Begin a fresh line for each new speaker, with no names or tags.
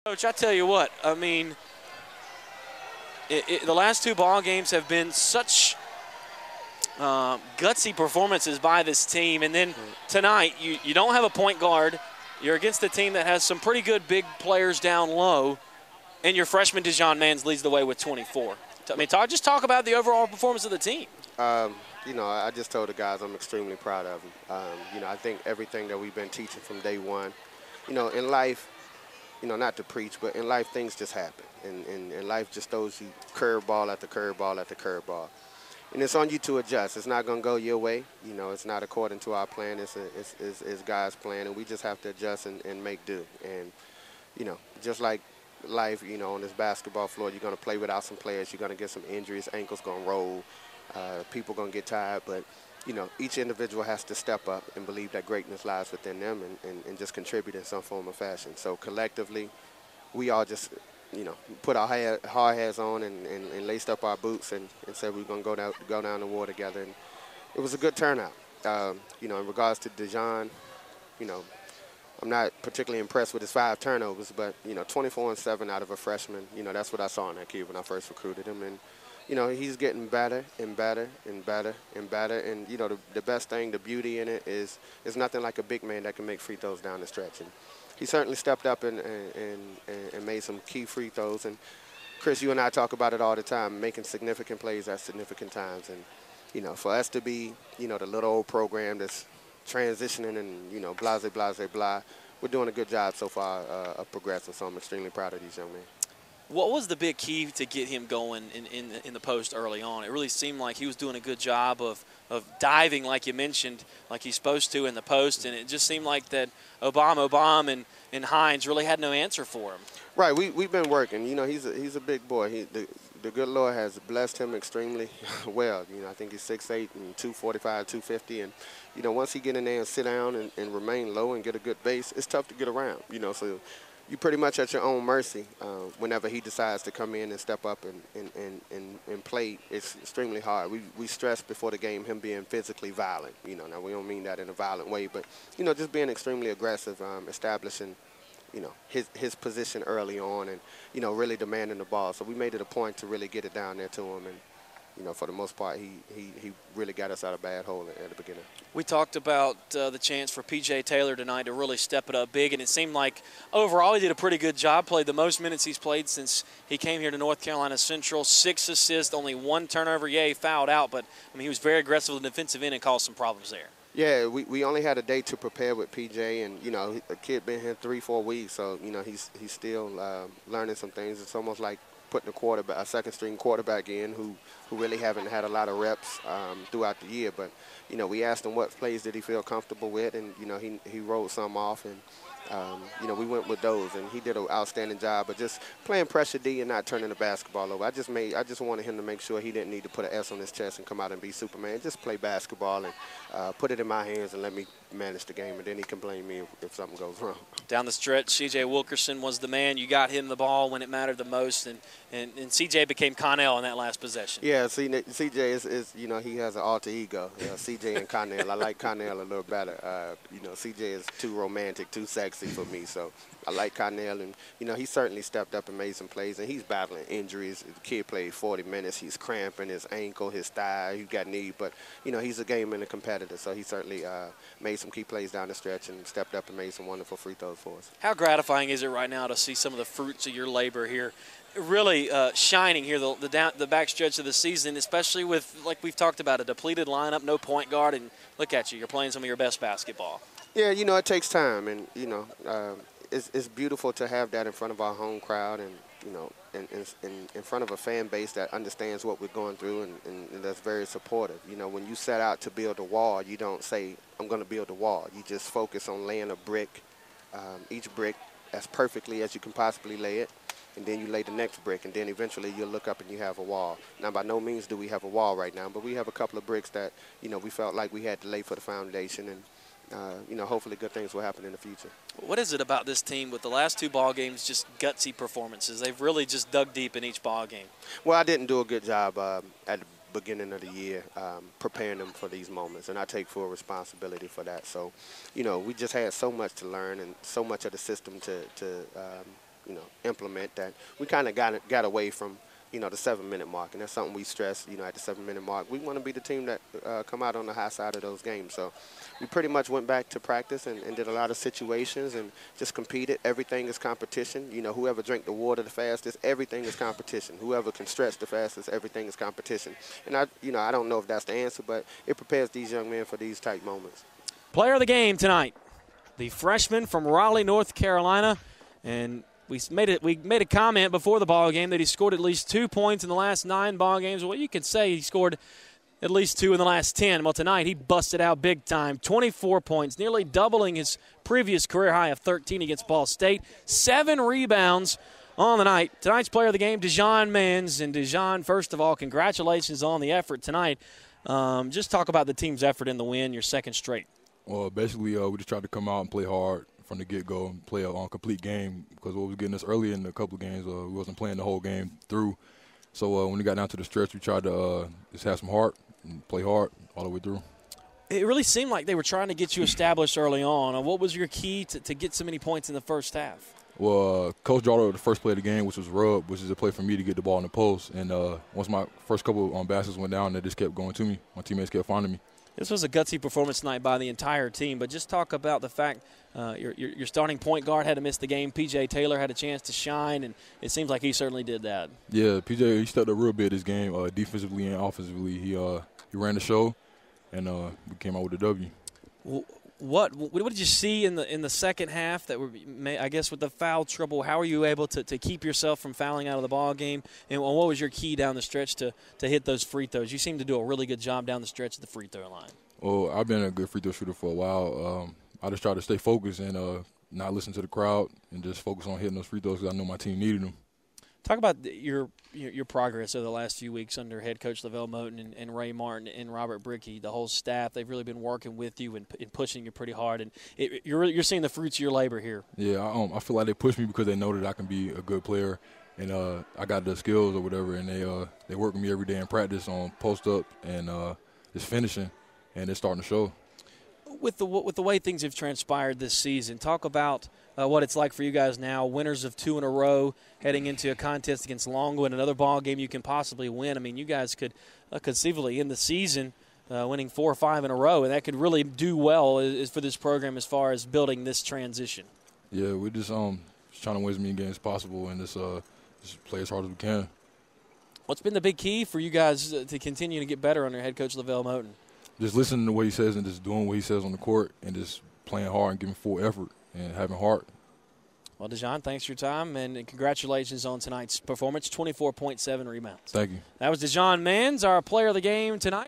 Coach, I tell you what, I mean, the last two ball games have been such gutsy performances by this team. And then tonight, you don't have a point guard. You're against a team that has some pretty good big players down low. And your freshman Dijon Manns leads the way with 24. I mean, just talk about the overall performance of the team.
I just told the guys I'm extremely proud of them. I think everything that we've been teaching from day one, in life, not to preach, but in life things just happen. And life just throws you curveball after curveball after curveball. And it's on you to adjust. It's not going to go your way. It's not according to our plan. It's God's plan, and we just have to adjust and make do. And, just like life, on this basketball floor, you're going to play without some players. You're going to get some injuries. Ankles going to roll. People going to get tired. But, each individual has to step up and believe that greatness lies within them and just contribute in some form or fashion. So collectively, we all just, put our hard hats on and laced up our boots and said we're going to go down the war together. And it was a good turnout. In regards to Dijon, I'm not particularly impressed with his 5 turnovers, but, 24-7 out of a freshman, that's what I saw in that kid when I first recruited him. And, he's getting better and better and better and better. And, the best thing, the beauty in it is nothing like a big man that can make free throws down the stretch. And he certainly stepped up and made some key free throws. And, Chris, you and I talk about it all the time, making significant plays at significant times. And, for us to be, the little old program that's transitioning and, blah, we're doing a good job so far of progressing. So I'm extremely proud of these young men.
What was the big key to get him going in the post early on? It really seemed like he was doing a good job of diving, like you mentioned, like he's supposed to in the post, and it just seemed like that Obama and Hines really had no answer for him.
Right, we've been working. He's a big boy. The good Lord has blessed him extremely well. I think he's 6'8" and 245, 250, and once he get in there and sit down and remain low and get a good base, it's tough to get around. So you're pretty much at your own mercy whenever he decides to come in and step up and play. It's extremely hard. We stressed before the game him being physically violent. Now we don't mean that in a violent way, but just being extremely aggressive, establishing his position early on, and really demanding the ball. So we made it a point to really get it down there to him, and for the most part, he really got us out of a bad hole at the beginning.
We talked about the chance for P.J. Taylor tonight to really step it up big, and it seemed like overall he did a pretty good job, played the most minutes he's played since he came here to North Carolina Central, 6 assists, only 1 turnover. Yeah, he fouled out, but he was very aggressive on the defensive end and caused some problems there.
Yeah, we only had a day to prepare with PJ, and the kid been here 3-4 weeks, so he's still learning some things. It's almost like putting a second-string quarterback in who really haven't had a lot of reps throughout the year. But we asked him what plays did he feel comfortable with, and he rolled some off, and we went with those, and he did an outstanding job of just playing pressure D and not turning the basketball over. I just wanted him to make sure he didn't need to put an S on his chest and come out and be Superman. Just play basketball and put it in my hands and let me manage the game, and then he can blame me if something goes wrong.
Down the stretch, C.J. Wilkerson was the man. You got him the ball when it mattered the most, and C.J. became Connell in that last possession.
Yeah, C.J. is he has an alter ego. C.J. and Connell. I like Connell a little better. C.J. is too romantic, too sexy for me, so I like Connell, and he certainly stepped up and made some plays, and he's battling injuries. The kid played 40 minutes. He's cramping his ankle, his thigh. He's got knee, but he's a game and a competitor, so he certainly made some key plays down the stretch and stepped up and made some wonderful free throws for us.
How gratifying is it right now to see some of the fruits of your labor here really shining here the back stretch of the season, especially with, like we've talked about, a depleted lineup, no point guard, and look at you, you're playing some of your best basketball.
Yeah, it takes time, and it's beautiful to have that in front of our home crowd, and in front of a fan base that understands what we're going through and that's very supportive. When you set out to build a wall, you don't say, I'm going to build a wall. You just focus on laying a brick, each brick as perfectly as you can possibly lay it, and then you lay the next brick, and then eventually you'll look up and you have a wall. Now, by no means do we have a wall right now, but we have a couple of bricks that, we felt like we had to lay for the foundation, and hopefully good things will happen in the future.
What is it about this team with the last 2 ball games, just gutsy performances? They've really just dug deep in each ball game.
Well, I didn't do a good job at the beginning of the year preparing them for these moments, and I take full responsibility for that. So, we just had so much to learn and so much of the system to implement that. We kind of got away from, the 7-minute mark, and that's something we stress, at the 7-minute mark. We want to be the team that come out on the high side of those games. So we pretty much went back to practice and did a lot of situations and just competed. Everything is competition. Whoever drank the water the fastest, everything is competition. Whoever can stretch the fastest, everything is competition. And I don't know if that's the answer, but it prepares these young men for these type moments.
Player of the game tonight, the freshman from Raleigh, North Carolina, and we made a comment before the ball game that he scored at least 2 points in the last 9 ball games. Well, you could say he scored at least 2 in the last 10. Well, tonight he busted out big time, 24 points, nearly doubling his previous career high of 13 against Ball State. 7 rebounds on the night. Tonight's player of the game, Dijon Manns. And Dijon, first of all, congratulations on the effort tonight. Just talk about the team's effort in the win, your second straight.
Well, basically, we just tried to come out and play hard from the get-go and play a complete game, because what was getting us early in a couple of games, we wasn't playing the whole game through. So when we got down to the stretch, we tried to just have some heart and play hard all the way through.
It really seemed like they were trying to get you established early on. What was your key to get so many points in the first half?
Well, Coach brought up the first play of the game, which was rub, which is a play for me to get the ball in the post. And once my first couple baskets went down, they just kept going to me. My teammates kept finding me.
This was a gutsy performance tonight by the entire team, but just talk about the fact your starting point guard had to miss the game. P.J. Taylor had a chance to shine, and it seems like he certainly did that. Yeah,
P.J., he stepped up real big this game, defensively and offensively. He ran the show, and we came out with a W.
What did you see in the second half that were, I guess, with the foul trouble? How were you able to keep yourself from fouling out of the ball game? And what was your key down the stretch to hit those free throws? You seem to do a really good job down the stretch of the free throw line.
Well, I've been a good free throw shooter for a while. I just try to stay focused and not listen to the crowd and just focus on hitting those free throws because I know my team needed them.
Talk about your progress over the last few weeks under head coach LeVelle Moton and Ray Martin and Robert Brickey, the whole staff. They've really been working with you and pushing you pretty hard, and you're seeing the fruits of your labor here.
Yeah, I feel like they push me because they know that I can be a good player, and I got the skills or whatever, and they work with me every day in practice on post up and just finishing, and it's starting to show.
With the way things have transpired this season, talk about what it's like for you guys now, winners of 2 in a row, heading into a contest against Longwood, another ball game you can possibly win. I mean, you guys could conceivably end the season winning 4 or 5 in a row, and that could really do well for this program as far as building this transition.
Yeah, we're just trying to win as many games as possible and just play as hard as we can.
What's been the big key for you guys to continue to get better under head coach LeVelle Moton?
Just listening to what he says and just doing what he says on the court and just playing hard and giving full effort and having heart.
Well, Dijon, thanks for your time, and congratulations on tonight's performance, 24.7 rebounds.
Thank you.
That was Dijon Manns, our player of the game tonight.